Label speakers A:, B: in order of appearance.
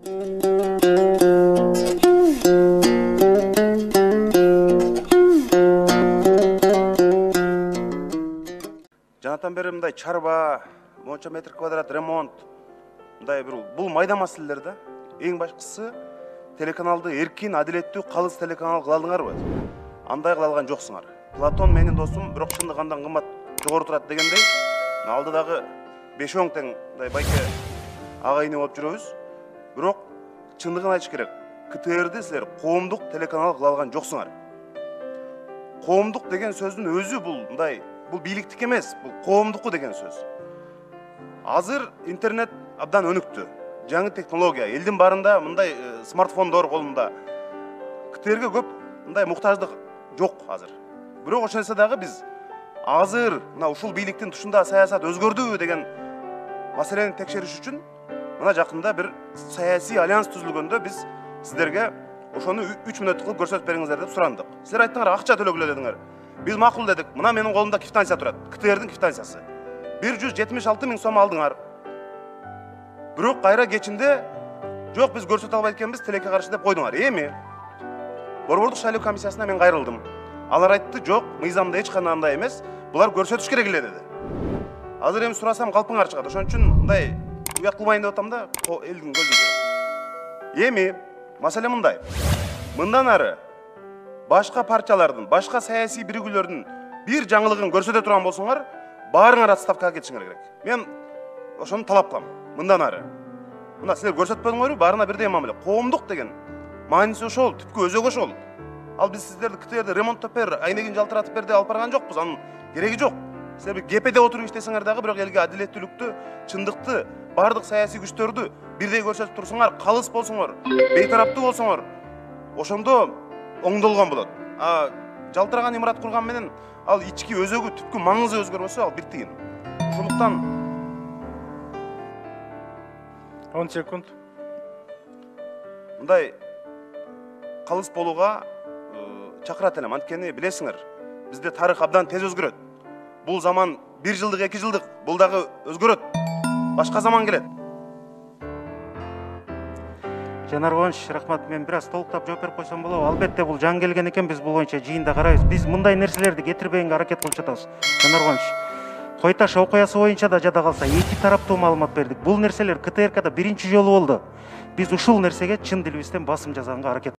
A: Жанатан бери мындай чарба, монча метр квадрат ремонт, мындай бул майда маселелер да. Эң башкысы телеканалды эркин, адилеттүү, калыс телеканал кыла алдыңарбы? Андай кыла алган жоксуңар. Платон менин досум, бирок чындык андан кымбат жогору турат дегендей, алдыдагы 5-10 тең мындай байке агайыны болуп жүрөбүз. Бирок чындыгын айтыш керек. КТРди силер коомдук телеканал кыла алган жоксуңар. Коомдук деген сөздүн өзү бул бийликтик эмес, бул коомдуку деген сөз. Азыр интернет абдан өнүктү. Жаңы технология, элдин барында мындай смартфондор колунда. КТРге көп мындай муктаждык жок азыр. Бирок ошол нерсе дагы биз азыр мына ушул бийликтин тушунда саясат өзгөрдүбү деген маселени текшериш үчүн мына жакында бир саясий альянс түзүлгөндө биз сиздерге ошону 3 мүнөттүк кылып көрсөтүп бериңиздер деп сурандык. Силер айттыңар, акча төлөгүлө дедиңер. Биз макул дедик. Мына менин колумда квитанция турат. КТРдин квитанциясы. 176 миң сом алдыңар. Бирок кайра кечинде жок, биз көрсөтө албайт экенбиз, тилекке каршы деп койдуңар. Эми Борбордук шайлоо комиссиясына мен кайрылдым. Алар айтты, жок, мыйзамда эч кандай андай эмес, булар көрсөтүш керек эле деди. Азыр эми сурасам калпыңар чыгат. Ошон үчүн мындай уят кылбайын деп атам да, элдин көзүндө. Эми маселе мындай. Мындан ары башка партиялардын, башка саясий биригүүлөрдүн бир жаңылыгын көрсөтө турган болсоңор, баарыңар отставкага кетишиңер керек. Мен ошону талап кылам. Мындан ары. Мына силер көрсөтпөдүңөрбү, баарына бирдей мамиле. Коомдук деген мааниси ошол, түпкү өзөгү ошол. Ал биз сиздерди КТРди ремонттоп бер, айнегин жалтыратып бер деп алып барган жокпуз. Анын кереги жок. Силер ГПде отуруп иштесеңер дагы, бирок элге адилеттүүлүктү, чындыкты, бардык саясий күчтөрдү бирдей көрсөтүп турсуңар, калыс болсоңор, бейтараптуу болсоңор, ошондо оңдолгон болот. Жалтыраган имарат курган менен ал ички өзөгү, түпкү маңызы өзгөрбөсө, ал бир тигин. Ошондуктан
B: 10 секунд.
A: Мындай калыс болууга чакырат элем. Анткени билесиңер, бизде тарых абдан тез өзгөрөт. Бул заман 1 жылдык, 2 жылдык, бул дагы өзгөрөт. Башка заман келет.
C: Жанар Кубаныч, рахмат. Мен бир аз толуктап жооп берип койсом болобу? Албетте бул жаңы келген экен, биз бул боюнча жыйында карайбыз. Биз мындай нерселерди кетирбегенге аракет кылып жатабыз. Жанар Кубаныч, Кой Таш окуясы боюнча да жада калса эки тараптуу маалымат бердик. Бул нерселер КТРКда биринчи жолу болду. Биз ушул нерсеге чын дилибизден басым жасаганга аракет